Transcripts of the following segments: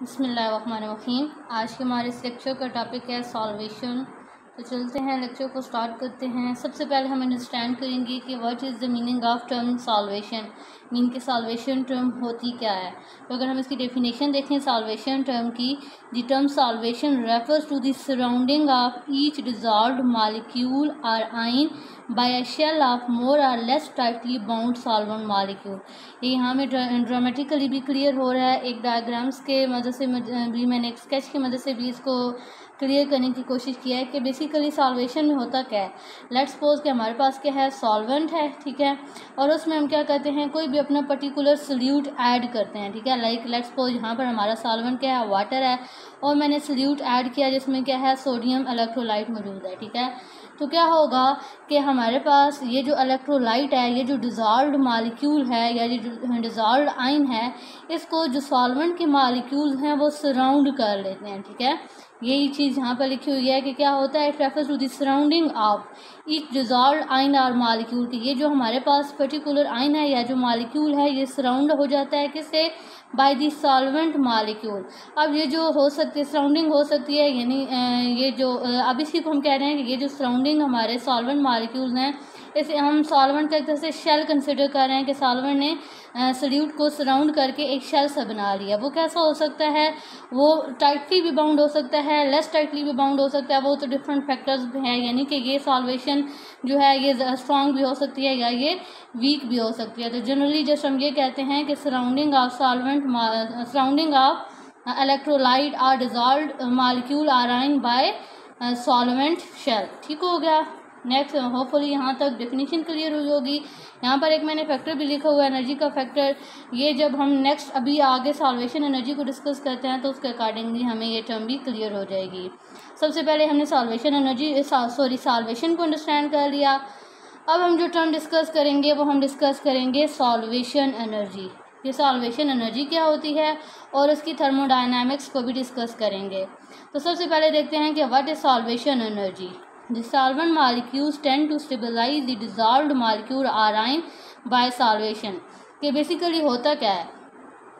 बिस्मिल्लाहिर्रहमानिर्रहीम। आज के हमारे इस लेक्चर का टॉपिक है सॉल्वेशन। तो चलते हैं लेक्चर को स्टार्ट करते हैं। सबसे पहले हम अंडरस्टैंड करेंगे कि what is the meaning of term solvation. Mean के सॉल्वेशन टर्म होती क्या है। तो अगर हम इसकी डेफिनेशन देखें सॉल्वेशन टर्म की, the term solvation refers to the surrounding of each dissolved molecule और ion by a shell of more और less tightly bound solvent molecule. ये यहाँ में ड्रामेटिकली भी क्लियर हो रहा है। एक डायग्राम्स के मदद से भी मैंने एक स्केच की मदद से भी इसको क्लियर करने की कोशिश किया है कि बेसिकली सॉल्वेशन में होता क्या है। लेट्स सपोज कि हमारे पास क्या है, सॉल्वेंट है, ठीक है, और उसमें हम क्या करते हैं, कोई भी अपना पर्टिकुलर सॉल्यूट ऐड करते हैं, ठीक है। लाइक लेट्स सपोज यहाँ पर हमारा सॉल्वेंट क्या है, वाटर है, और मैंने सॉल्यूट ऐड किया जिसमें क्या है, सोडियम इलेक्ट्रोलाइट मौजूद है, ठीक है। तो क्या होगा कि हमारे पास ये जो इलेक्ट्रोलाइट है, ये जो डिज़ॉल्व्ड मॉलिक्यूल है या ये जो डिज़ॉल्व्ड आइन है, इसको जो सॉल्वेंट के मॉलिक्यूल्स हैं वो सराउंड कर लेते हैं, ठीक है। यही चीज़ यहाँ पर लिखी हुई है कि क्या होता है, it refers to the surrounding of each dissolved ion और मॉलिक्यूल की। ये जो हमारे पास पर्टिकुलर आइन है या जो मॉलिक्यूल है, ये सराउंड हो जाता है किससे, बाय द सॉल्वेंट मॉलिक्यूल। अब ये जो हो सकती है सराउंडिंग हो सकती है, यानी ये जो अब इसी को हम कह रहे हैं कि ये जो सराउंडिंग हमारे सॉल्वेंट मॉलिक्यूल्स हैं, इसे हम सॉल्वेंट का एक तरह से शेल कंसिडर कर रहे हैं कि सॉल्वेंट ने सॉल्यूट को सराउंड करके एक शेल सा बना लिया। वो कैसा हो सकता है, वो टाइटली भी बाउंड हो सकता है, लेस टाइटली भी बाउंड हो सकता है, वो तो डिफरेंट फैक्टर्स भी हैं। यानी कि ये सॉल्वेशन जो है ये स्ट्रॉन्ग भी हो सकती है या ये वीक भी हो सकती है। तो जनरली जस्ट हम ये कहते हैं कि surrounding of solvent surrounding of electrolyte और डिजॉल्व्ड मॉलिक्यूल आर आइन बाय सॉल्वेंट शेल। ठीक हो गया। नेक्स्ट होपफुली यहाँ तक डेफिनेशन क्लियर हुई होगी। यहाँ पर एक मैंने फैक्टर भी लिखा हुआ है, एनर्जी का फैक्टर। ये जब हम नेक्स्ट अभी आगे सॉल्वेशन एनर्जी को डिस्कस करते हैं तो उसके अकॉर्डिंगली हमें ये टर्म भी क्लियर हो जाएगी। सबसे पहले हमने सॉल्वेशन एनर्जी सॉल्वेशन को अंडरस्टैंड कर लिया। अब हम जो टर्म डिस्कस करेंगे वो हम डिस्कस करेंगे सॉल्वेशन एनर्जी। ये सॉल्वेशन एनर्जी क्या होती है और उसकी थर्मोडायनामिक्स को भी डिस्कस करेंगे। तो सबसे पहले देखते हैं कि what is solvation energy. The solvent molecules tend to stabilize the dissolved molecule or ion by solvation। कि बेसिकली होता क्या है,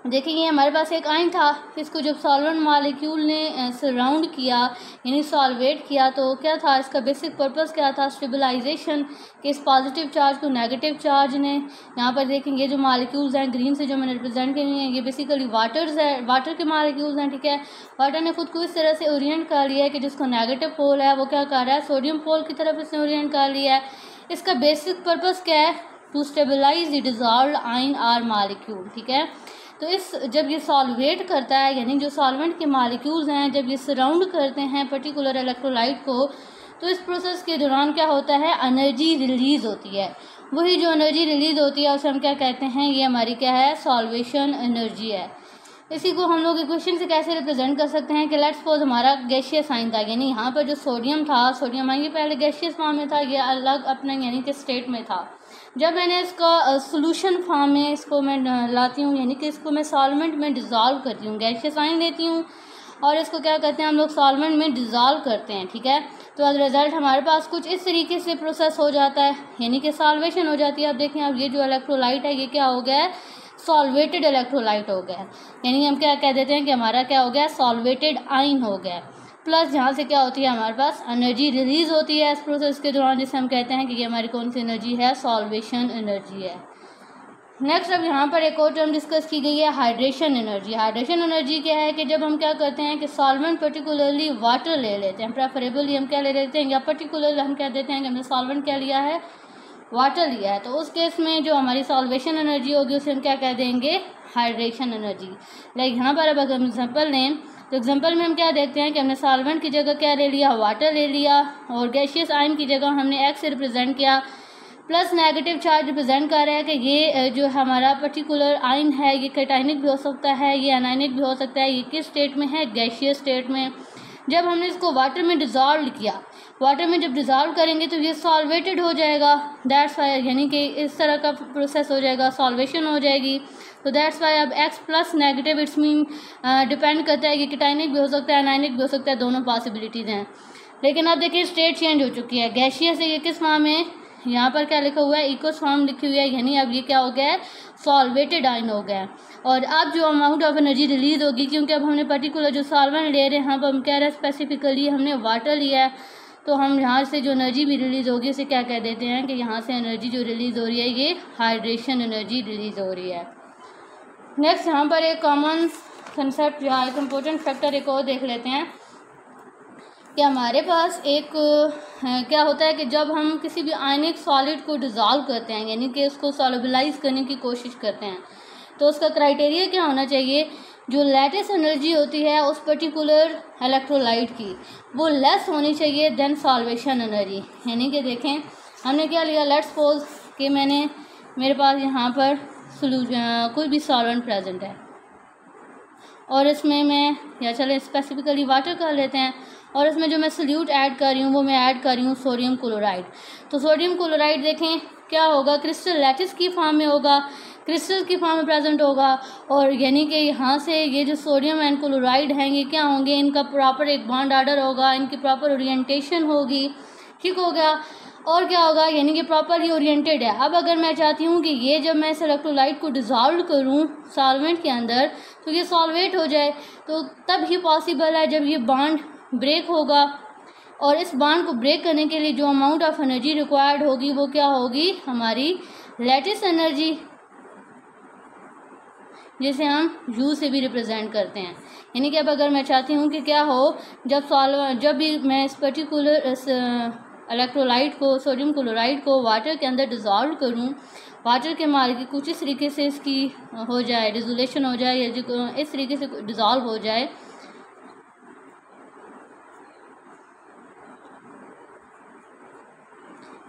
देखिए ये हमारे पास एक आयन था, इसको जब सॉल्वेंट मॉलिक्यूल ने सराउंड किया यानी सॉल्वेट किया, तो क्या था इसका बेसिक पर्पस क्या था, स्टेबलाइजेशन। कि इस पॉजिटिव चार्ज को नेगेटिव चार्ज ने, यहाँ पर देखेंगे ये जो मॉलिक्यूल्स हैं ग्रीन से जो मैंने रिप्रेजेंट किए हैं, ये बेसिकली वाटर्स है, वाटर के मॉलिक्यूल्स हैं, ठीक है। वाटर ने खुद को इस तरह से ओरिएंट कर लिया है कि जिसको नेगेटिव पोल है वो क्या कर रहा है, सोडियम पोल की तरफ इसने ओरिएंट कर लिया है। इसका बेसिक पर्पस क्या है, टू स्टेबलाइज द डिजॉल्व्ड आइन आर मॉलिक्यूल, ठीक है। तो इस जब ये सॉल्वेट करता है यानी जो सॉल्वेंट के मॉलिक्यूल्स हैं जब ये सराउंड करते हैं पर्टिकुलर इलेक्ट्रोलाइट को, तो इस प्रोसेस के दौरान क्या होता है, एनर्जी रिलीज होती है। वही जो एनर्जी रिलीज होती है उसे हम क्या कहते हैं, ये हमारी क्या है, सॉल्वेशन एनर्जी है। इसी को हम लोग इक्वेशन से कैसे रिप्रेजेंट कर सकते हैं कि लेट्स सपोज हमारा गैशियस आइन था, यानी यहाँ पर जो सोडियम था, सोडियम आइन ये पहले गैशियस फॉर्म में था, ये अलग अपने यानी कि स्टेट में था। जब मैंने इसका सोल्यूशन फॉर्म में इसको मैं लाती हूँ, यानी कि इसको मैं सॉल्वेंट में डिज़ोल्व करती हूँ, गैशियस आइन लेती हूँ और इसको क्या करते हैं हम लोग सॉल्वेंट में डिज़ोल्व करते हैं, ठीक है। तो एज रिजल्ट हमारे पास कुछ इस तरीके से प्रोसेस हो जाता है, यानी कि सॉल्वेशन हो जाती है। अब देखें, अब ये जो इलेक्ट्रोलाइट है ये क्या हो गया है, सॉल्वेटेड इलेक्ट्रोलाइट हो गया है, यानी हम क्या कह देते हैं कि हमारा क्या हो गया, सॉल्वेटेड आइन हो गया। प्लस यहाँ से क्या होती है, हमारे पास एनर्जी रिलीज होती है इस प्रोसेस के दौरान, जिसे हम कहते हैं कि ये हमारी कौन सी एनर्जी है, सॉल्वेशन एनर्जी है। नेक्स्ट अब यहाँ पर एक और टर्म डिस्कस की गई है, हाइड्रेशन एनर्जी। हाइड्रेशन एनर्जी क्या है कि जब हम क्या करते हैं कि सॉल्वेंट पर्टिकुलरली वाटर ले लेते हैं, प्रेफरेबली हम क्या ले लेते हैं, या पर्टिकुलरली हम क्या देते हैं कि हमने सॉल्वेंट क्या लिया है, वाटर लिया है, तो उस केस में जो हमारी सॉल्वेशन एनर्जी होगी उसे हम क्या कह देंगे, हाइड्रेशन एनर्जी। लाइक यहाँ पर अब अगर हम एग्जाम्पल लें तो एग्जाम्पल में हम क्या देखते हैं कि हमने सॉल्वेंट की जगह क्या ले लिया, वाटर ले लिया, और गैशियस आयन की जगह हमने एक्स से रिप्रेजेंट किया, प्लस नेगेटिव चार्ज रिप्रेजेंट कर रहा है कि ये जो हमारा पर्टिकुलर आयन है ये कैटायनिक भी हो सकता है, ये एनायनिक भी हो सकता है। ये किस स्टेट में है, गैशियस स्टेट में। जब हमने इसको वाटर में डिज़ोल्व किया, वाटर में जब डिज़ोल्व करेंगे तो ये सॉल्वेटेड हो जाएगा, दैट्स वाई, यानी कि इस तरह का प्रोसेस हो जाएगा, सॉल्वेशन हो जाएगी। तो दैट्स वाई अब x plus negative it's mean depend करता है कि कैटायनिक भी हो सकता है, एनायनिक भी हो सकता है, दोनों पॉसिबिलिटीज़ हैं। लेकिन अब देखिए स्टेट चेंज हो चुकी है, गैशियस से ये किस फॉर्म में, यहाँ पर क्या लिखा हुआ है, इक्वस फॉर्म लिखी हुई है, यानी अब ये क्या हो गया है, सॉल्वेटेड आयन हो गया है। और अब जो अमाउंट ऑफ एनर्जी रिलीज होगी, क्योंकि अब हमने पर्टिकुलर जो सॉल्वेंट ले रहे हैं, यहाँ पर हम कह रहे हैं स्पेसिफिकली हमने वाटर लिया है, तो हम यहाँ से जो एनर्जी भी रिलीज़ होगी उसे क्या कह देते हैं कि यहाँ से एनर्जी जो रिलीज़ हो रही है ये हाइड्रेशन एनर्जी रिलीज़ हो रही है। नेक्स्ट यहाँ पर एक कॉमन कंसेप्ट या एक इम्पोर्टेंट फैक्टर एक और देख लेते हैं कि हमारे पास एक क्या होता है कि जब हम किसी भी आयनिक सॉलिड को डिज़ोल्व करते हैं, यानी कि उसको सॉल्युबलाइज करने की कोशिश करते हैं, तो उसका क्राइटेरिया क्या होना चाहिए, जो लैटिस एनर्जी होती है उस पर्टिकुलर इलेक्ट्रोलाइट की वो लेस होनी चाहिए देन सॉल्वेशन एनर्जी। यानी कि देखें हमने क्या लिया, लेट्स सपोज कि मेरे पास यहाँ पर कोई भी सॉल्वेंट प्रेजेंट है और इसमें मैं या चले स्पेसिफिकली वाटर कर लेते हैं, और इसमें जो मैं सोल्यूट ऐड कर रही हूँ वो मैं ऐड कर रही हूँ सोडियम क्लोराइड। तो सोडियम क्लोराइड देखें क्या होगा, क्रिस्टल लैटिस की फॉर्म में होगा, क्रिस्टल की फॉर्म में प्रेजेंट होगा, और यानी कि यहाँ से ये जो सोडियम एंड क्लोराइड हैं ये क्या होंगे, इनका प्रॉपर एक बॉन्ड ऑर्डर होगा, इनकी प्रॉपर ओरिएंटेशन होगी, ठीक हो गया। और क्या होगा, यानी कि प्रॉपरली ओरिएंटेड है। अब अगर मैं चाहती हूँ कि ये जब मैं इस इलेक्ट्रोलाइट को डिज़ोल्व करूँ सॉल्वेंट के अंदर तो ये सॉल्वेट हो जाए, तो तब ही पॉसिबल है जब ये बॉन्ड ब्रेक होगा, और इस बॉन्ड को ब्रेक करने के लिए जो अमाउंट ऑफ एनर्जी रिक्वायर्ड होगी वो क्या होगी, हमारी लैटिस एनर्जी, जिसे हम U से भी रिप्रेजेंट करते हैं। यानी कि अब अगर मैं चाहती हूँ कि क्या हो, जब भी मैं इस पर्टिकुलर इलेक्ट्रोलाइट को सोडियम क्लोराइड को वाटर के अंदर डिज़ोल्व करूँ, वाटर के मार के कुछ इस तरीके से इसकी हो जाए, डिसोलेशन हो जाए, या जो इस तरीके से डिज़ोल्व हो जाए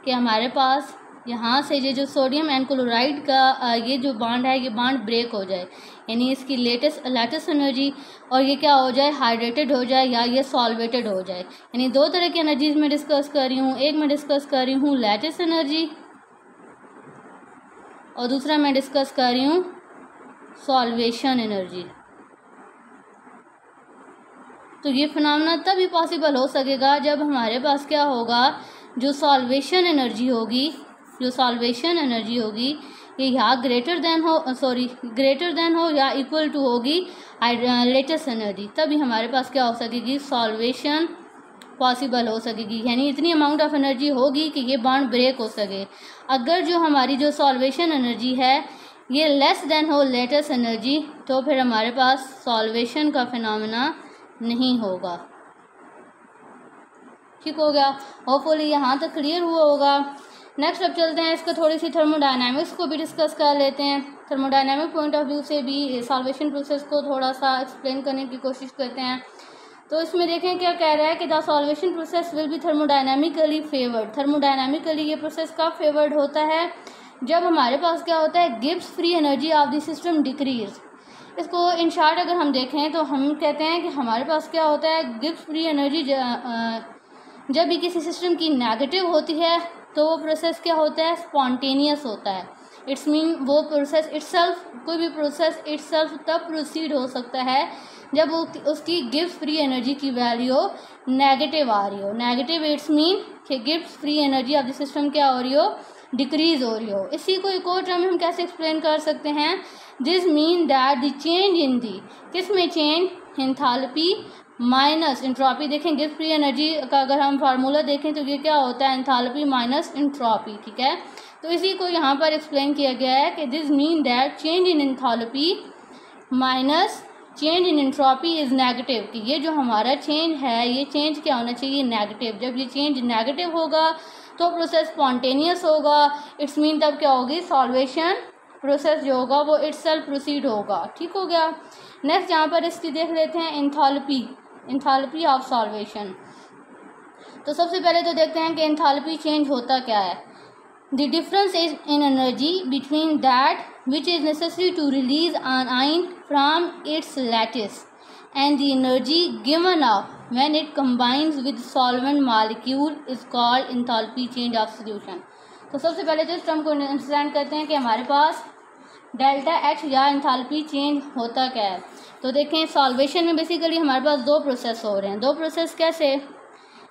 कि हमारे पास यहाँ से ये जो सोडियम एंड क्लोराइड का ये जो बॉन्ड है ये बॉन्ड ब्रेक हो जाए, यानी इसकी लैटिस एनर्जी, और ये क्या हो जाए, हाइड्रेटेड हो जाए या ये सॉल्वेटेड हो जाए। यानी दो तरह की एनर्जीज में डिस्कस कर रही हूँ, एक मैं डिस्कस कर रही हूँ लैटिस एनर्जी और दूसरा मैं डिस्कस कर रही हूँ सॉल्वेशन एनर्जी। तो ये फिनोमेना तभी पॉसिबल हो सकेगा जब हमारे पास क्या होगा, जो सॉल्वेशन एनर्जी होगी ये यहाँ ग्रेटर देन हो या इक्वल टू होगी लैटिस एनर्जी, तभी हमारे पास क्या हो सकेगी, सॉल्वेशन पॉसिबल हो सकेगी। यानी इतनी अमाउंट ऑफ एनर्जी होगी कि ये बॉन्ड ब्रेक हो सके। अगर जो हमारी जो सॉल्वेशन एनर्जी है ये लेस देन हो लैटिस एनर्जी, तो फिर हमारे पास सॉल्वेशन का फिनोमेना नहीं होगा। ठीक हो गया, होपफुली यहाँ तक क्लियर हुआ होगा। नेक्स्ट अब चलते हैं, इसको थोड़ी सी थर्मोडायनामिक्स को भी डिस्कस कर लेते हैं। थर्मोडायनामिक पॉइंट ऑफ व्यू से भी सॉल्वेशन प्रोसेस को थोड़ा सा एक्सप्लेन करने की कोशिश करते हैं। तो इसमें देखें क्या कह रहा है कि the solvation process will be thermodynamically favoured. Thermodynamically ये प्रोसेस कब फेवर्ड होता है, जब हमारे पास क्या होता है, Gibbs free energy of the system decrease. इसको इन शॉर्ट अगर हम देखें तो हम कहते हैं कि हमारे पास क्या होता है, गिब्स फ्री एनर्जी जब भी किसी सिस्टम की नेगेटिव होती है तो वो प्रोसेस क्या होता है, स्पॉन्टेनियस होता है। इट्स मीन वो प्रोसेस इटसेल्फ, कोई भी प्रोसेस इटसेल्फ तब प्रोसीड हो सकता है जब उसकी गिब्स फ्री एनर्जी की वैल्यू नेगेटिव आ रही हो। नेगेटिव इट्स मीन कि Gibbs free energy of the system क्या हो रही हो, डिक्रीज हो रही हो। इसी को एक और टर्म हम कैसे एक्सप्लेन कर सकते हैं, this mean that the change in the, किस में चेंज, एंथैल्पी माइनस एंट्रोपी। देखें गिब्स फ्री एनर्जी का अगर हम फार्मूला देखें तो ये क्या होता है, एंथैल्पी माइनस एंट्रोपी। ठीक है, तो इसी को यहाँ पर एक्सप्लेन किया गया है कि this mean that change in enthalpy minus change in entropy is negative, कि ये जो हमारा चेंज है ये चेंज क्या होना चाहिए, नेगेटिव। जब ये चेंज नेगेटिव होगा तो प्रोसेस स्पॉन्टेनियस होगा। इट्स मीन तब क्या होगी, सॉल्वेशन प्रोसेस जो होगा वो इटसेल्फ प्रोसीड होगा। ठीक हो गया। नेक्स्ट यहाँ पर इसकी देख लेते हैं एंथैल्पी ऑफ सॉल्वेशन। तो सबसे पहले तो देखते हैं कि एंथैल्पी चेंज होता क्या है। The difference is in energy between that which is necessary to release an ion from its lattice and the energy given off when it combines with solvent molecule is called enthalpy change of solution। तो सबसे पहले तो इस term को understand करते हैं कि हमारे पास डेल्टा एच या एंथैल्पी चेंज होता क्या है। तो देखें सॉल्वेशन में बेसिकली हमारे पास दो प्रोसेस हो रहे हैं। दो प्रोसेस कैसे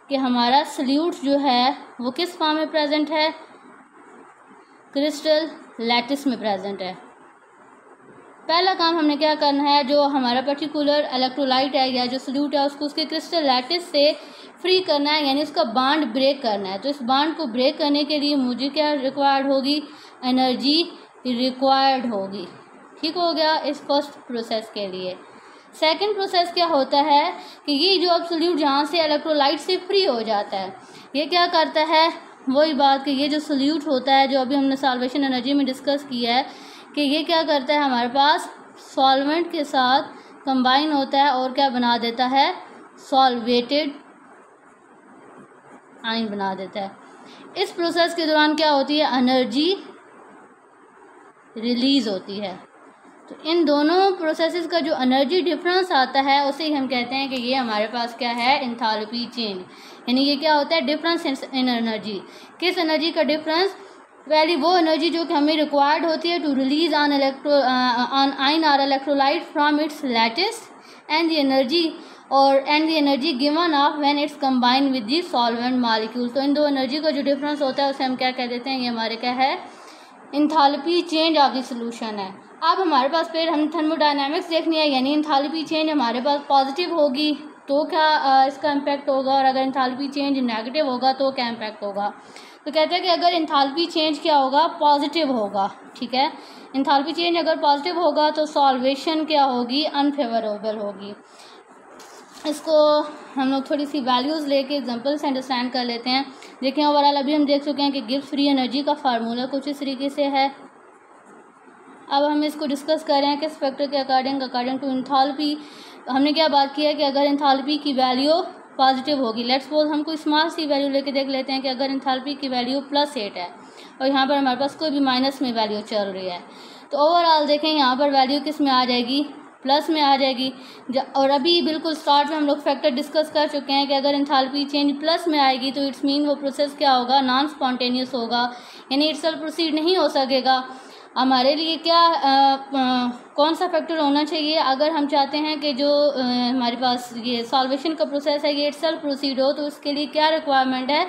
कि हमारा सल्यूट जो है वो किस फॉर्म में प्रेजेंट है, क्रिस्टल लैटिस में प्रेजेंट है। पहला काम हमने क्या करना है, जो हमारा पर्टिकुलर इलेक्ट्रोलाइट है या जो सोल्यूट है उसको उसके क्रिस्टल लैटिस से फ्री करना है, यानी उसका बांड ब्रेक करना है। तो इस बांड को ब्रेक करने के लिए मुझे क्या रिक्वायर्ड होगी, एनर्जी रिक्वायर्ड होगी। ठीक हो गया इस फर्स्ट प्रोसेस के लिए। सेकंड प्रोसेस क्या होता है कि ये जो अब सोल्यूट जहाँ से इलेक्ट्रोलाइट से फ्री हो जाता है, ये क्या करता है, वही बात कि ये जो सोल्यूट होता है जो अभी हमने सॉल्वेशन एनर्जी में डिस्कस किया है कि ये क्या करता है, हमारे पास सॉल्वेंट के साथ कंबाइन होता है और क्या बना देता है, सॉल्वेटेड आयन बना देता है। इस प्रोसेस के दौरान क्या होती है, एनर्जी रिलीज होती है। तो इन दोनों प्रोसेसेस का जो एनर्जी डिफरेंस आता है उसे ही हम कहते हैं कि ये हमारे पास क्या है, एंथैल्पी चेंज। यानी ये क्या होता है, डिफरेंस इन एनर्जी। किस एनर्जी का डिफरेंस, वैली वो एनर्जी जो कि हमें रिक्वायर्ड होती है टू रिलीज ऑन आयन और electrolyte from its lattice and the energy given of when it's combine with the solvent molecule. तो इन दो एनर्जी का जो डिफरेंस होता है उसे हम क्या कह देते हैं, ये हमारे क्या है, enthalpy change of the solution है। अब हमारे पास फिर हम थर्मोडायनामिक्स देखनी है, यानी एंथैल्पी चेंज हमारे पास पॉजिटिव होगी तो क्या इसका इम्पैक्ट होगा, और अगर एंथैल्पी चेंज नेगेटिव होगा तो क्या इम्पैक्ट होगा। तो कहते हैं कि अगर एंथैल्पी चेंज क्या होगा, पॉजिटिव होगा। ठीक है, एंथैल्पी चेंज अगर पॉजिटिव होगा तो सॉल्वेशन क्या होगी, अनफेवरेबल होगी। इसको हम लोग थोड़ी सी वैल्यूज़ लेके एग्जांपल से अंडरस्टैंड कर लेते हैं। देखें ओवरऑल अभी हम देख चुके हैं कि गिब्स फ्री एनर्जी का फार्मूला कुछ इस तरीके से है। अब हम इसको डिस्कस कर रहे हैं किस फैक्टर के अकॉर्डिंग टू एंथैल्पी। हमने क्या बात की है कि अगर एंथैल्पी की वैल्यू पॉजिटिव होगी, लेट्स सपोज हम कोई स्मॉल सी वैल्यू लेके देख लेते हैं कि अगर एंथैल्पी की वैल्यू +8 है और यहाँ पर हमारे पास कोई भी माइनस में वैल्यू चल रही है, तो ओवरऑल देखें यहाँ पर वैल्यू किस में आ जाएगी, प्लस में आ जाएगी। और अभी बिल्कुल स्टार्ट में हम लोग फैक्टर डिस्कस कर चुके हैं कि अगर एंथैल्पी चेंज प्लस में आएगी तो इट्स मीन वो प्रोसेस क्या होगा, नॉन स्पॉन्टेनियस होगा, यानी इटसेल्फ प्रोसीड नहीं हो सकेगा। हमारे लिए क्या कौन सा फैक्टर होना चाहिए अगर हम चाहते हैं कि जो हमारे पास ये सॉल्वेशन का प्रोसेस है ये इटसेल्फ प्रोसीड हो, तो उसके लिए क्या रिक्वायरमेंट है,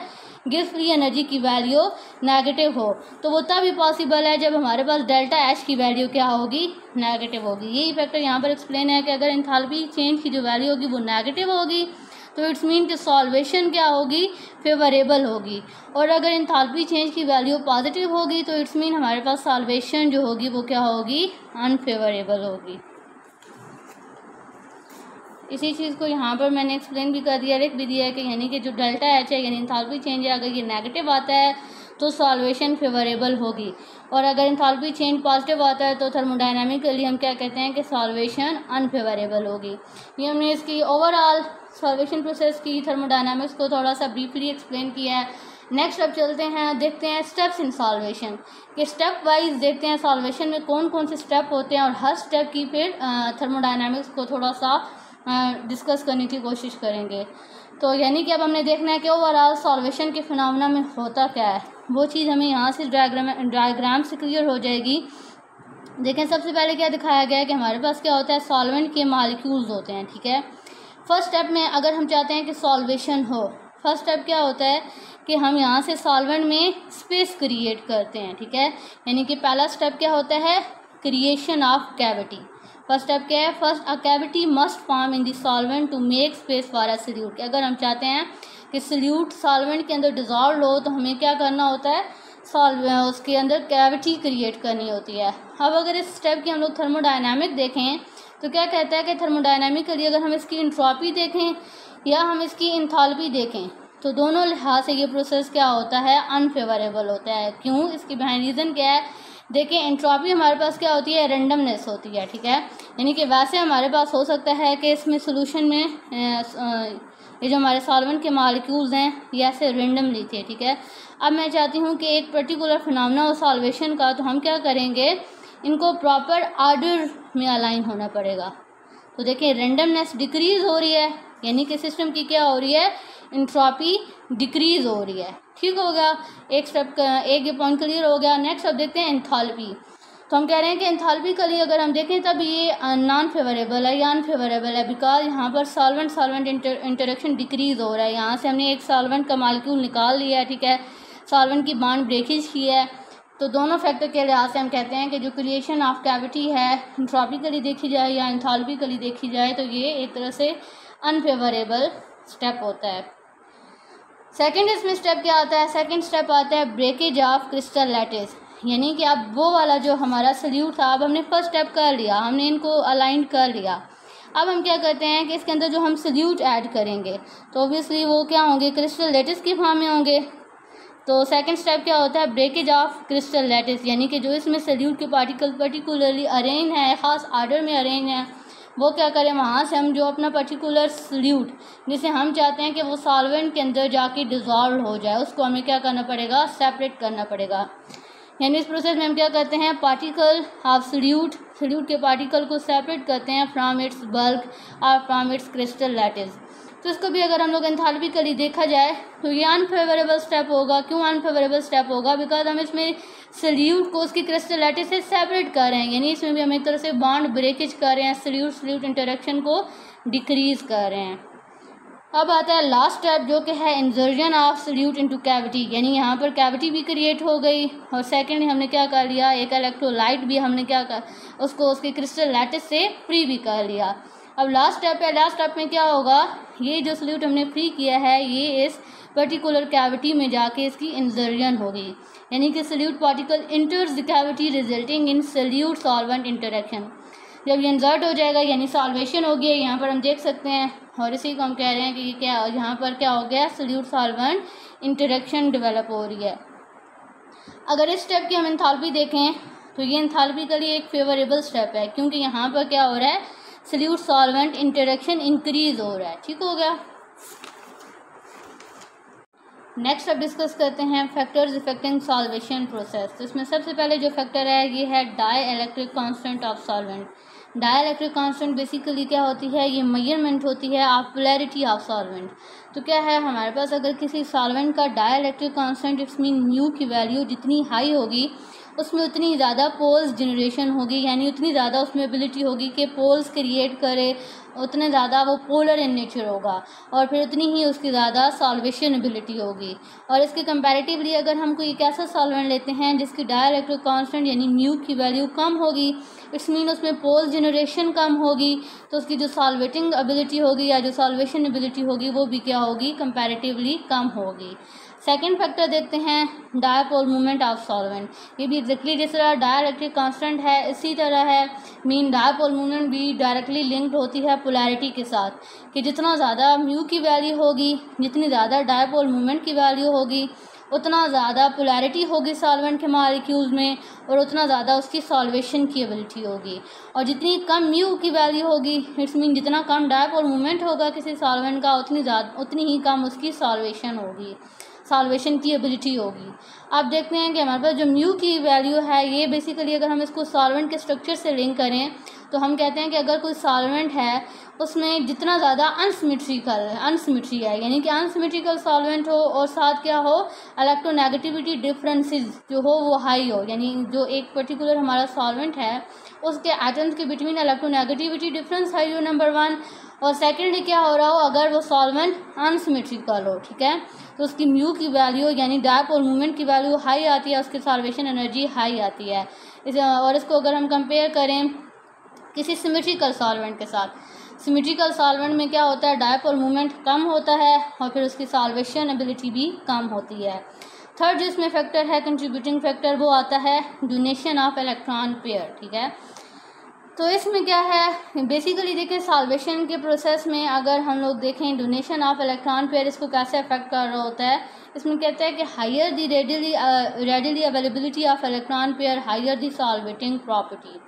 गिब्स फ्री एनर्जी की वैल्यू नेगेटिव हो। तो वो तभी पॉसिबल है जब हमारे पास डेल्टा एच की वैल्यू क्या होगी, नेगेटिव होगी। यही फैक्टर यहाँ पर एक्सप्लेन है कि अगर एंथैल्पी चेंज की जो वैल्यू होगी वो नेगेटिव होगी तो इट्स मीन कि सॉल्वेशन क्या होगी, फेवरेबल होगी। और अगर एंथैल्पी चेंज की वैल्यू पॉजिटिव होगी तो इट्स मीन हमारे पास सॉल्वेशन जो होगी वो क्या होगी, अनफेवरेबल होगी। इसी चीज़ को यहाँ पर मैंने एक्सप्लेन भी कर दिया, लिख भी दिया है कि यानी कि जो डेल्टा एच है यानी एंथैल्पी चेंज है, अगर ये नेगेटिव आता है तो सॉल्वेशन फेवरेबल होगी, और अगर एंथैल्पी चेंज पॉजिटिव आता है तो थर्मोडायनामिकली हम क्या कहते हैं कि सॉल्वेशन अनफेवरेबल होगी। ये हमने इसकी ओवरऑल सॉल्वेशन प्रोसेस की थर्मोडायनामिक्स को थोड़ा सा ब्रीफली एक्सप्लेन किया है। नेक्स्ट अब चलते हैं, देखते हैं स्टेप्स इन सॉल्वेशन, कि स्टेप वाइज देखते हैं सॉल्वेशन में कौन कौन से स्टेप होते हैं, और हर स्टेप की फिर थर्मोडायनामिक्स को थोड़ा सा डिस्कस करने की कोशिश करेंगे। तो यानी कि अब हमने देखना है कि ओवरऑल सॉल्वेशन के फिनोमेना में होता क्या है, वो चीज़ हमें यहाँ से डायग्राम से क्लियर हो जाएगी। देखें सबसे पहले क्या दिखाया गया है कि हमारे पास क्या होता है, सॉल्वेंट के मॉलिक्यूल्स होते हैं। ठीक है, फर्स्ट स्टेप में अगर हम चाहते हैं कि सॉल्वेशन हो, फर्स्ट स्टेप क्या होता है कि हम यहाँ से सॉल्वेंट में स्पेस क्रिएट करते हैं। ठीक है, यानी कि पहला स्टेप क्या होता है, creation of cavity. First step क्या है, first a cavity must form in the solvent to make space for a solute. अगर हम चाहते हैं कि सोल्यूट सॉल्वेंट के अंदर डिजॉल्व हो तो हमें क्या करना होता है, उसके अंदर कैविटी क्रिएट करनी होती है। अब अगर इस स्टेप की हम लोग थर्मोडायनामिक देखें तो क्या कहता है कि थर्मोडायनामिकली अगर हम इसकी एंट्रोपी देखें या हम इसकी एंथैल्पी देखें तो दोनों लिहाज से ये प्रोसेस क्या होता है, अनफेवरेबल होता है। क्यों, इसकी बिहाइंड रीज़न क्या है, देखिए एंट्रोपी हमारे पास क्या होती है, रेंडमनेस होती है। ठीक है, यानी कि वैसे हमारे पास हो सकता है कि इसमें सोल्यूशन में ये जो हमारे सॉल्वेंट के मॉलिक्यूल्स हैं ये ऐसे रेंडमली थे। ठीक है, अब मैं चाहती हूँ कि एक पर्टिकुलर फिनोमेना हो सॉल्वेशन का, तो हम क्या करेंगे, इनको प्रॉपर ऑर्डर में अलाइन होना पड़ेगा। तो देखिए रेंडमनेस डिक्रीज हो रही है, यानी कि सिस्टम की क्या हो रही है, एंट्रोपी डिक्रीज हो रही है। ठीक हो गया, एक स्टेप का एक ये पॉइंट क्लियर हो गया। नेक्स्ट अब देखते हैं एंथैल्पी। तो हम कह रहे हैं कि एंथैल्पिकली अगर हम देखें तब ये नॉन फेवरेबल है या अनफेवरेबल है, बिकॉज यहाँ पर सॉल्वेंट इंटरेक्शन डिक्रीज हो रहा है। यहाँ से हमने एक सॉल्वेंट का मॉलिक्यूल निकाल लिया है। ठीक है, सॉल्वेंट की बॉन्ड ब्रेकेज की है, तो दोनों फैक्टर के लिहाज से हम कहते हैं कि जो क्रिएशन ऑफ कैविटी है एंट्रोपिकली देखी जाए या एंथैल्पिकली देखी जाए तो ये एक तरह से अनफेवरेबल स्टेप होता है। सेकंड इसमें स्टेप क्या आता है? सेकंड स्टेप आता है ब्रेकेज ऑफ क्रिस्टल लैटिस, यानी कि अब वो वाला जो हमारा सल्यूट था, अब हमने फर्स्ट स्टेप कर लिया, हमने इनको अलाइन कर लिया। अब हम क्या करते हैं कि इसके अंदर जो हम सल्यूट ऐड करेंगे तो ऑब्वियसली वो क्या होंगे? क्रिस्टल लैटिस की फॉर्म में होंगे। तो सेकंड स्टेप क्या होता है? ब्रेकेज ऑफ क्रिस्टल लैटिस, यानी कि जो इसमें सल्यूट के पार्टिकल पर्टिकुलरली अरेंज है, ख़ास आर्डर में अरेंज है, वो क्या करें, वहाँ से हम जो अपना पर्टिकुलर सल्यूट जिसे हम चाहते हैं कि वो सॉल्वेंट के अंदर जाके डिज़ोल्व हो जाए, उसको हमें क्या करना पड़ेगा? सेपरेट करना पड़ेगा। यानी इस प्रोसेस में हम क्या करते हैं? पार्टिकल ऑफ सल्यूट के पार्टिकल को सेपरेट करते हैं फ्रॉम इट्स बल्क और फ्रॉम इट्स क्रिस्टल लैटिस। तो इसको भी अगर हम लोग एंथैल्पिकली देखा जाए तो ये अनफेवरेबल स्टेप होगा। क्यों अनफेवरेबल स्टेप होगा? बिकॉज हम इसमें सल्यूट को उसकी क्रिस्टल लैटिस से सेपरेट कर रहे हैं, यानी इसमें भी हम एक तरह से बॉन्ड ब्रेकेज कर रहे हैं, सल्यूट इंटरेक्शन को डिक्रीज कर रहे हैं। अब आता है लास्ट स्टेप जो कि है insertion of solute into cavity, यानी यहाँ पर कैविटी भी क्रिएट हो गई और सेकंड हमने क्या कर लिया? एक इलेक्ट्रोलाइट भी हमने क्या कर उसको उसके क्रिस्टल लैटिस से फ्री भी कर लिया। अब लास्ट स्टेप है, लास्ट स्टेप में क्या होगा? ये जो सल्यूट हमने फ्री किया है ये इस पर्टिकुलर कैविटी में जाके इसकी इंसर्जन होगी, यानी कि solute particle enters the cavity resulting in solute solvent interaction. जब ये इंसर्ट हो जाएगा यानी सॉल्वेशन हो गया, यहाँ पर हम देख सकते हैं, और इसी को हम कह रहे हैं कि क्या यहाँ पर क्या हो गया? सल्यूट सॉल्वेंट इंटरेक्शन डेवलप हो रही है। अगर इस स्टेप की हम एंथैल्पी देखें तो ये एंथैल्पिकली एक फेवरेबल स्टेप है, क्योंकि यहाँ पर क्या हो रहा है? सल्यूट सॉल्वेंट इंटरेक्शन इंक्रीज हो रहा है। ठीक हो गया। नेक्स्ट अब डिस्कस करते हैं फैक्टर्स इफेक्टिंग सॉल्वेशन प्रोसेस। तो इसमें सबसे पहले जो फैक्टर है ये है dielectric constant of solvent. Dielectric constant basically क्या होती है? ये मेजरमेंट होती है ऑफ पोलैरिटी ऑफ सॉल्वेंट। तो क्या है हमारे पास, अगर किसी सॉल्वेंट का dielectric constant it's mean mu की वैल्यू जितनी हाई होगी उसमें उतनी ज़्यादा पोल्स जनरेशन होगी, यानी उतनी ज़्यादा उसमें एबिलिटी होगी कि पोल्स क्रिएट करे, उतने ज़्यादा वो पोलर इन नेचर होगा और फिर उतनी ही उसकी ज़्यादा सॉल्वेशन एबिलिटी होगी। और इसके कंपैरेटिवली अगर हम कोई एक ऐसा सॉल्वेंट लेते हैं जिसकी डाई इलेक्ट्रिक कांस्टेंट यानी म्यू की वैल्यू कम होगी, इट्स मीन उसमें पोल जनरेशन कम होगी, तो उसकी जो सॉल्वेटिंग एबिलिटी होगी या जो सॉल्वेशन एबिलिटी होगी वो भी क्या होगी? कंपैरेटिवली कम होगी। सेकेंड फैक्टर देखते हैं डायपोल मूवमेंट ऑफ सॉल्वेंट। ये भी एग्जैक्टली जिस तरह डाइलेक्ट्रिक कांस्टेंट है इसी तरह है, मीन डायपोल मूवमेंट भी डायरेक्टली लिंक्ड होती है पोलैरिटी के साथ, कि जितना ज़्यादा म्यू की वैल्यू होगी, जितनी ज़्यादा डायपोल मूवमेंट की वैल्यू होगी, उतना ज़्यादा पोलैरिटी होगी सॉल्वेंट के मॉलिक्यूल्स में और उतना ज़्यादा उसकी सॉल्वेशन की एबिलिटी होगी। और जितनी कम म्यू की वैल्यू होगी, इट्स मीन जितना कम डायपोल मूवमेंट होगा किसी सॉल्वेंट का उतनी ही कम उसकी सॉल्वेशन होगी, सॉल्वेशन की एबिलिटी होगी। अब देखते हैं कि हमारे पास जो म्यू की वैल्यू है ये बेसिकली अगर हम इसको सॉल्वेंट के स्ट्रक्चर से लिंक करें तो हम कहते हैं कि अगर कोई सॉल्वेंट है उसमें जितना ज़्यादा अनसिमेट्री है, यानी कि अनसिमेट्रिकल सॉल्वेंट हो और साथ क्या हो, इलेक्ट्रोनेगेटिविटी डिफरेंसेस जो हो वो हाई हो, यानी जो एक पर्टिकुलर हमारा सॉल्वेंट है उसके एटम्स के बिटवीन इलेक्ट्रोनेगेटिविटी डिफरेंस हाई हो, नंबर वन। और सेकेंडली क्या हो रहा हो, अगर वो सॉल्वेंट अनसिमेट्रिकल हो, ठीक है, तो उसकी म्यू की वैल्यू यानी डायपोल मूवमेंट की वैल्यू हाई आती है, उसकी सॉल्वेशन एनर्जी हाई आती है। और इसको अगर हम कंपेयर करें किसी सिमेट्रिकल सॉल्वेंट के साथ, सिमेट्रिकल सॉल्वेंट में क्या होता है, डायपोल मूवमेंट कम होता है और फिर उसकी सॉल्वेशन एबिलिटी भी कम होती है। थर्ड जो इसमें फैक्टर है कंट्रीब्यूटिंग फैक्टर वो आता है डोनेशन ऑफ इलेक्ट्रॉन पेयर, ठीक है। तो इसमें क्या है, बेसिकली देखें सॉल्वेशन के प्रोसेस में अगर हम लोग देखें डोनेशन ऑफ इलेक्ट्रॉन पेयर इसको कैसे अफेक्ट कर रहा होता है, इसमें कहते हैं कि higher the readily availability of electron pair higher the solvating property,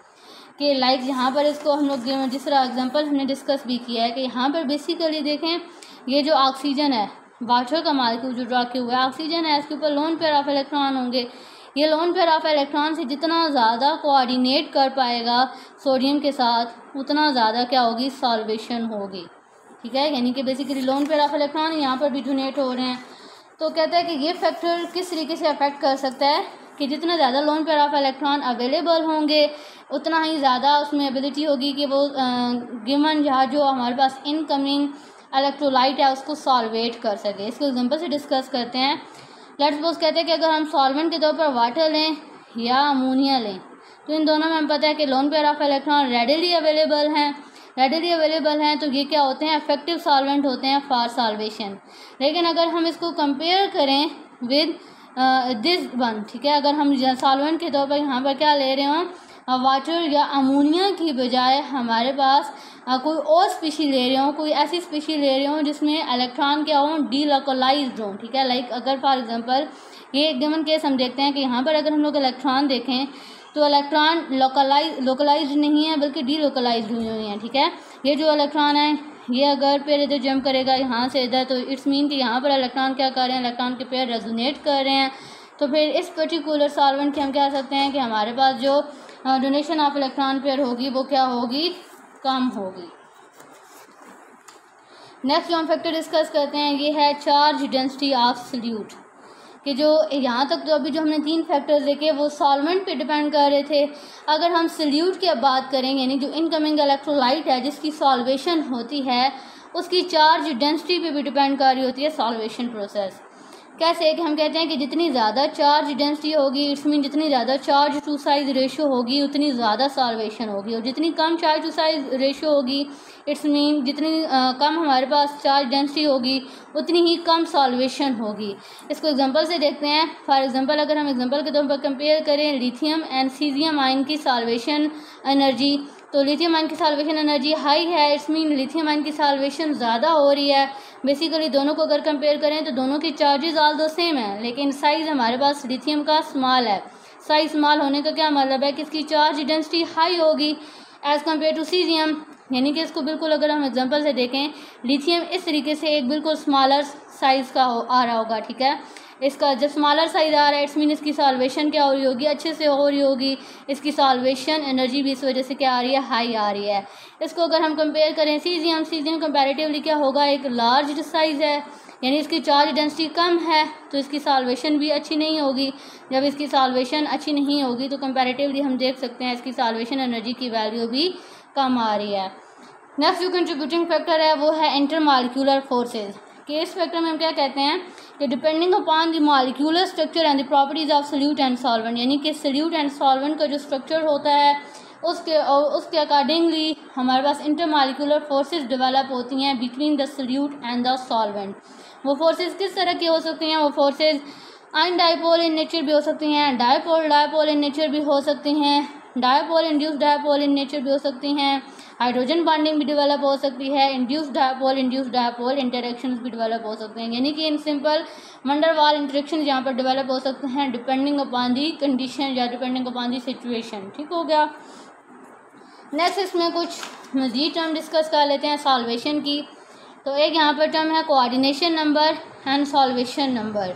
कि लाइक यहाँ पर इसको हम लोग जिस तरह एग्जांपल हमने डिस्कस भी किया है कि यहाँ पर बेसिकली देखें ये जो ऑक्सीजन है, वाटर का मॉलिक्यूल जो ड्रॉ किया हुआ है ऑक्सीजन है, इसके ऊपर लोन पेयर ऑफ इलेक्ट्रॉन होंगे। ये लोन पेयर ऑफ इलेक्ट्रॉन से जितना ज़्यादा कोऑर्डिनेट कर पाएगा सोडियम के साथ उतना ज़्यादा क्या होगी, सॉल्वेशन होगी, ठीक है। यानी कि basically lone pair of electron यहाँ पर भी डोनेट हो रहे हैं। तो कहता है कि ये फैक्टर किस तरीके से अफेक्ट कर सकता है कि जितना ज़्यादा lone pair of electron available होंगे उतना ही ज़्यादा उसमें एबिलिटी होगी कि वो गिवन जहाँ जो हमारे पास इनकमिंग इलेक्ट्रोलाइट है उसको सॉल्वेट कर सके। इसको एग्जांपल से डिस्कस करते हैं। लेट्स सपोज कहते हैं कि अगर हम सॉल्वेंट के तौर पर वाटर लें या अमोनिया लें, तो इन दोनों में हमें पता है कि lone pair of electron readily available हैं, तो ये क्या होते हैं, इफेक्टिव सॉल्वेंट होते हैं फॉर सॉल्वेशन। लेकिन अगर हम इसको कंपेयर करें विद दिस वन, ठीक है, अगर हम सॉल्वेंट के तौर पर यहाँ पर क्या ले रहे हों, वाटर या अमोनिया की बजाय हमारे पास कोई और स्पीशी ले रहे हों, कोई ऐसी स्पीशी ले रहे हों जिसमें इलेक्ट्रॉन क्या हो, डीलोकलाइज्ड हों, ठीक है। लाइक अगर फॉर एग्जांपल ये एक गिवन केस हम देखते हैं कि यहाँ पर अगर हम लोग इलेक्ट्रॉन देखें तो इलेक्ट्रॉन लोकलाइज्ड नहीं है बल्कि डीलोकलाइज्ड हुई हैं, ठीक है। ये जो इलेक्ट्रॉन है ये अगर पेयर इधर जंप करेगा यहाँ से इधर, तो इट्स मीन कि यहाँ पर इलेक्ट्रॉन क्या कर रहे हैं, इलेक्ट्रॉन के पेयर रेजोनेट कर रहे हैं। तो फिर इस पर्टिकुलर सॉल्वेंट के हम कह सकते हैं कि हमारे पास जो डोनेशन ऑफ इलेक्ट्रॉन पेयर होगी वो क्या होगी, कम होगी। नेक्स्ट जो हम फैक्टर डिस्कस करते हैं ये है चार्ज डेंसिटी ऑफ सल्यूट, कि जो यहाँ तक तो अभी जो हमने 3 फैक्टर्स देखे वो सॉल्वेंट पे डिपेंड कर रहे थे। अगर हम सल्यूट की बात करें, यानी जो इनकमिंग इलेक्ट्रोलाइट है जिसकी सॉल्वेशन होती है उसकी चार्ज डेंसिटी पे भी डिपेंड कर रही होती है सॉल्वेशन प्रोसेस। कैसे कि हम कहते हैं कि जितनी ज़्यादा चार्ज डेंसिटी होगी, इट्स मीन जितनी ज़्यादा चार्ज टू साइज रेशियो होगी उतनी ज़्यादा सॉल्वेशन होगी, और जितनी कम चार्ज टू साइज रेशियो होगी इट्स मीन जितनी कम हमारे पास चार्ज डेंसिटी होगी उतनी ही कम सॉल्वेशन होगी। इसको एग्जांपल से देखते हैं। फॉर एग्जांपल अगर हम एग्जांपल के तौर पर कंपेयर करें लिथियम एंड सीजियम आयन की सॉल्वेशन एनर्जी, तो लिथियम आयन की सॉल्वेशन एनर्जी हाई है, इट्स मीन लिथियम आयन की सॉल्वेशन ज़्यादा हो रही है। बेसिकली दोनों को अगर कंपेयर करें तो दोनों की चार्जेस ऑल दो सेम है, लेकिन साइज़ हमारे पास लिथियम का स्मॉल है। साइज स्मॉल होने का क्या मतलब है कि इसकी चार्ज डेंसिटी हाई होगी एज़ कम्पेयर टू सीजियम, यानी कि इसको बिल्कुल अगर हम एग्जांपल से देखें लिथियम इस तरीके से एक बिल्कुल स्मॉलर साइज़ का आ रहा होगा, ठीक है। इसका जब स्मॉलर साइज आ रहा है इट्स मीन इसकी सॉल्वेशन क्या हो रही होगी, अच्छे से हो रही होगी, इसकी सॉल्वेशन एनर्जी भी इस वजह से क्या आ रही है, हाई आ रही है। इसको अगर हम कंपेयर करें सीजियम कंपैरेटिवली क्या होगा, एक लार्ज साइज़ है, यानी इसकी चार्ज डेंसिटी कम है तो इसकी सॉल्वेशन भी अच्छी नहीं होगी। जब इसकी सॉल्वेशन अच्छी नहीं होगी तो कंपैरेटिवली हम देख सकते हैं इसकी सॉल्वेशन एनर्जी की वैल्यू भी कम आ रही है। नेक्स्ट जो कंट्रीब्यूटिंग फैक्टर है वो है इंटरमॉलिक्यूलर फोर्सेज, कि इस फैक्टर में हम क्या कहते हैं कि depending upon the molecular structure and the properties of solute and solvent, यानी कि सल्यूट एंड सॉल्वेंट का जो स्ट्रक्चर होता है उसके अकॉर्डिंगली हमारे पास इंटरमॉलिक्यूलर फोर्सेज डेवलप होती हैं between the solute and the solvent. वो फोर्सेज किस तरह की हो सकती हैं, वो forces ion dipole in nature भी हो सकती हैं, डाइपोल इन नेचर भी हो सकती हैं, dipole induce dipole in nature भी हो सकती हैं, हाइड्रोजन बॉन्डिंग भी डेवलप हो सकती है, इंड्यूस डाइपोल इंटरेक्शंस भी डेवलप हो सकते हैं, यानी कि इन सिंपल वंडर वाल इंटरेक्शन यहाँ पर डेवलप हो सकते हैं डिपेंडिंग अपॉन दी कंडीशन या डिपेंडिंग अपॉन दी सिचुएशन। ठीक हो गया। नेक्स्ट इसमें कुछ मज़ीद टर्म डिस्कस कर लेते हैं सॉल्वेशन की। तो एक यहाँ पर टर्म है coordination number and solvation number.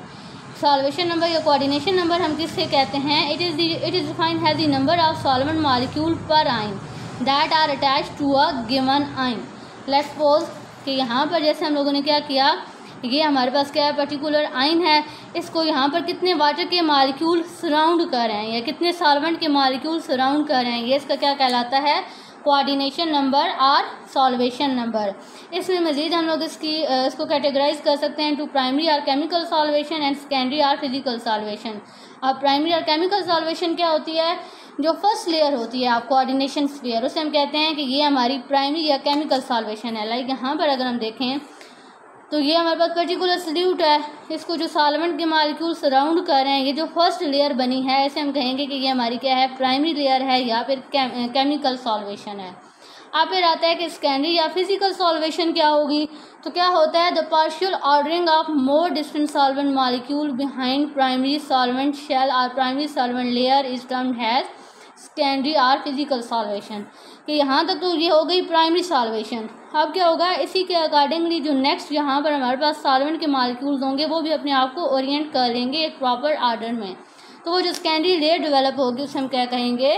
Solvation number या कोऑर्डिनेशन नंबर हम किससे कहते हैं, it is defined as the number of solvent molecule per ion that are attach to a given ion. Let's suppose कि यहाँ पर जैसे हम लोगों ने क्या किया, ये हमारे पास क्या है, पर्टिकुलर आयन है, इसको यहाँ पर कितने वाटर के मॉलिक्यूल सराउंड कर रहे हैं या कितने सॉल्वेंट के मॉलिक्यूल सराउंड कर रहे हैं, ये इसका क्या कहलाता है, कोऑर्डिनेशन नंबर और सॉल्वेशन नंबर। इसमें मज़ीद हम लोग इसको कैटेगराइज कर सकते हैं टू प्राइमरी और केमिकल सॉल्वेशन एंड सेकेंडरी और फिजिकल सॉल्वेशन। और प्राइमरी और केमिकल सॉल्वेशन क्या होती है, जो फर्स्ट लेयर होती है आप कोऑर्डिनेशन स्फीयर, उसे हम कहते हैं कि ये हमारी प्राइमरी या केमिकल सॉल्वेशन है। लाइक यहाँ पर अगर हम देखें तो ये हमारे पास पर्टिकुलर सल्यूट है, इसको जो सॉल्वेंट के मॉलिक्यूल सराउंड कर रहे हैं, ये जो फर्स्ट लेयर बनी है इसे हम कहेंगे कि ये हमारी क्या है, प्राइमरी लेयर है या फिर केमिकल सॉल्वेशन है। अब फिर आता है कि सेकेंडरी या फिजिकल सॉल्वेशन क्या होगी, तो क्या होता है, the partial ordering of more distant solvent molecule behind primary solvent shell और primary solvent layer is termed as secondary और फिजिकल सॉल्वेशन। कि यहाँ तक तो ये हो गई प्राइमरी सॉल्वेशन। अब क्या होगा, इसी के अकॉर्डिंगली जो नेक्स्ट यहाँ पर हमारे पास सॉल्वेंट के मॉलिक्यूल्स होंगे वो भी अपने आप को ओरिएंट कर लेंगे एक प्रॉपर ऑर्डर में। तो वो जो सेकेंडरी लेयर डेवलप होगी उसे हम क्या कहेंगे,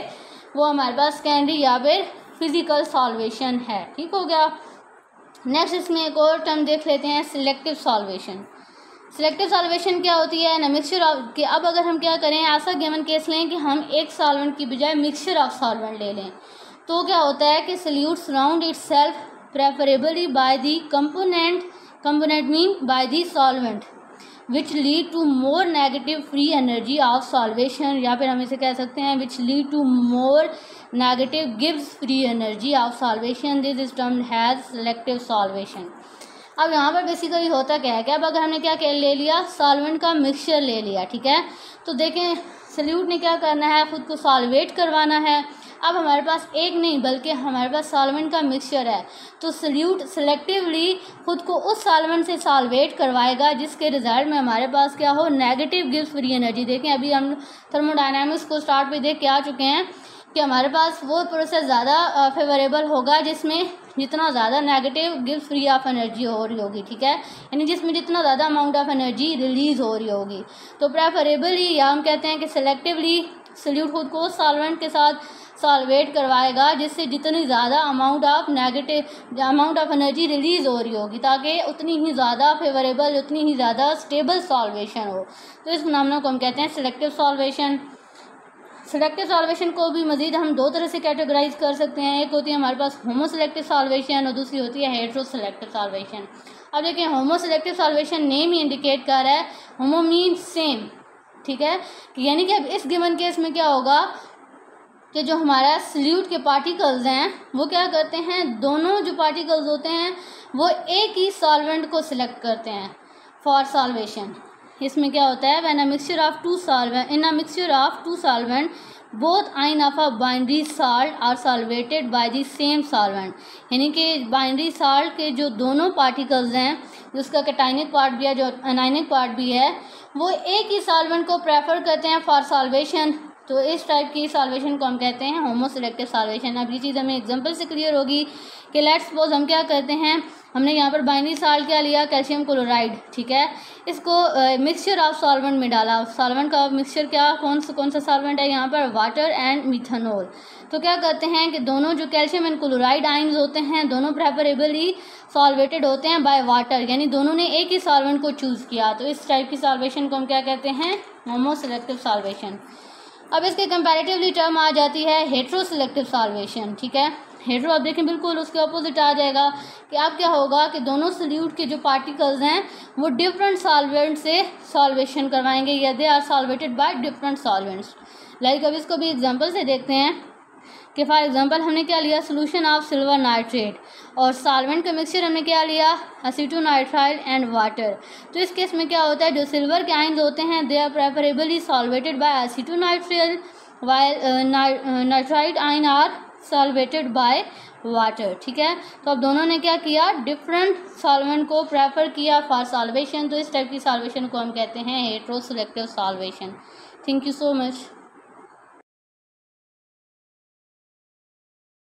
वो हमारे पास सेकेंडरी या फिर फिजिकल सॉल्वेशन है। ठीक हो गया। नेक्स्ट इसमें एक और टर्म देख लेते हैं, सिलेक्टिव सॉल्वेशन। सिलेक्टिव सॉल्वेशन क्या होती है, ना मिक्सचर ऑफ कि अब अगर हम क्या करें, ऐसा गिवन केस लें कि हम एक सॉल्वेंट की बजाय मिक्सचर ऑफ सॉल्वेंट ले लें, तो क्या होता है कि solute surround itself preferably by the component mean by the solvent. Which lead to more negative free energy of solvation, या फिर हम इसे कह सकते हैं which lead to more negative gives free energy of solvation, this is termed has selective solvation. अब यहाँ पर बेसिकली होता क्या है कि अब अगर हमने क्या ले लिया, सॉल्वेंट का मिक्सचर ले लिया, ठीक है, तो देखें सल्यूट ने क्या करना है, ख़ुद को सॉल्वेट करवाना है। अब हमारे पास एक नहीं बल्कि हमारे पास सॉल्वेंट का मिक्सचर है, तो सल्यूट सिलेक्टिवली खुद को उस सॉल्वेंट से सॉल्वेट करवाएगा जिसके रिजल्ट में हमारे पास क्या हो, नेगेटिव गिव्स फ्री एनर्जी। देखें अभी हम थर्मोडायनामिक्स को स्टार्ट पे देख के आ चुके हैं कि हमारे पास वो प्रोसेस ज़्यादा फेवरेबल होगा जिसमें जितना ज़्यादा negative gives free of energy हो रही होगी, ठीक है, यानी जिसमें जितना ज़्यादा अमाउंट ऑफ एनर्जी रिलीज़ हो रही होगी। तो प्रेफरेबली या हम कहते हैं कि सेलेक्टिवली सल्यूट खुद को सॉल्वेंट के साथ सॉल्वेट करवाएगा जिससे जितनी ज़्यादा अमाउंट ऑफ एनर्जी रिलीज़ हो रही होगी, ताकि उतनी ही ज़्यादा फेवरेबल, उतनी ही ज़्यादा स्टेबल सॉल्वेशन हो। तो इस फिनोमेना को हम कहते हैं सिलेक्टिव सॉल्वेशन। सिलेक्टिव सॉल्वेशन को भी मज़ीद हम दो तरह से कैटेगराइज कर सकते हैं, एक होती है हमारे पास होमो सिलेक्टिव सॉल्वेशन और दूसरी होती है हेट्रो सिलेक्टिव सॉल्वेशन। अब देखिए होमो सिलेक्टिव सॉल्वेशन नेम ही इंडिकेट कर रहा है, होमो मीन्स सेम, ठीक है, यानी कि अब इस गिवन केस में क्या होगा कि जो हमारा सल्यूट के पार्टिकल्स हैं वो क्या करते हैं, दोनों जो पार्टिकल्स होते हैं वो एक ही सॉल्वेंट को सिलेक्ट करते हैं फॉर सॉल्वेशन। इसमें क्या होता है, when a mixture of two solvent in a mixture of two solvent both ion of a binary salt are solvated by the same solvent, यानी कि बाइनरी साल्ट के जो दोनों पार्टिकल्स हैं, जिसका कैटाइनिक पार्ट भी है जो अनाइनिक पार्ट भी है, वो एक ही सॉल्वेंट को प्रेफर करते हैं फॉर सॉल्वेशन। तो इस टाइप की सॉल्वेशन को हम कहते हैं होमो सिलेक्टिव सॉल्वेशन। अब ये चीज़ हमें एग्जांपल से क्लियर होगी कि लेट्स सपोज हम क्या करते हैं, हमने यहाँ पर बाइनरी साल्ट क्या लिया, कैल्शियम क्लोराइड, ठीक है, इसको मिक्सचर ऑफ सॉल्वेंट में डाला। सॉल्वेंट का मिक्सचर क्या, कौन सा सॉल्वेंट है यहाँ पर, वाटर एंड मिथेनॉल। तो क्या करते हैं कि दोनों जो कैल्शियम एंड क्लोराइड आइंस होते हैं दोनों प्रेफरेबली सॉल्वेटेड होते हैं बाय वाटर, यानी दोनों ने एक ही सॉल्वेंट को चूज़ किया। तो इस टाइप की सॉल्वेशन को हम क्या कहते हैं, होमो सिलेक्टिव सॉल्वेशन। अब इसके कंपैरेटिवली टर्म आ जाती है हेट्रो सिलेक्टिव सॉल्वेशन, ठीक है। हेट्रो अब देखें बिल्कुल उसके अपोजिट आ जाएगा कि अब क्या होगा कि दोनों सल्यूट के जो पार्टिकल्स हैं वो डिफरेंट सॉल्वेंट से सॉल्वेशन करवाएंगे, या they are solvated by different solvents. Like अब इसको भी एग्जांपल से देखते हैं कि फॉर एग्जांपल हमने क्या लिया, सोल्यूशन ऑफ सिल्वर नाइट्रेट, और सॉल्वेंट का मिक्सचर हमने क्या लिया, एसीटोनाइट्राइल एंड वाटर। तो इस केस में क्या होता है, जो सिल्वर के आयंस होते हैं they are preferably solvated by acetonitrile, while nitrite ion are solvated by water, ठीक है। तो अब दोनों ने क्या किया, डिफरेंट सॉल्वेंट को प्रेफर किया फॉर सॉल्वेशन। तो इस टाइप की सॉल्वेशन को हम कहते हैं hetero selective solvation. Thank you so much.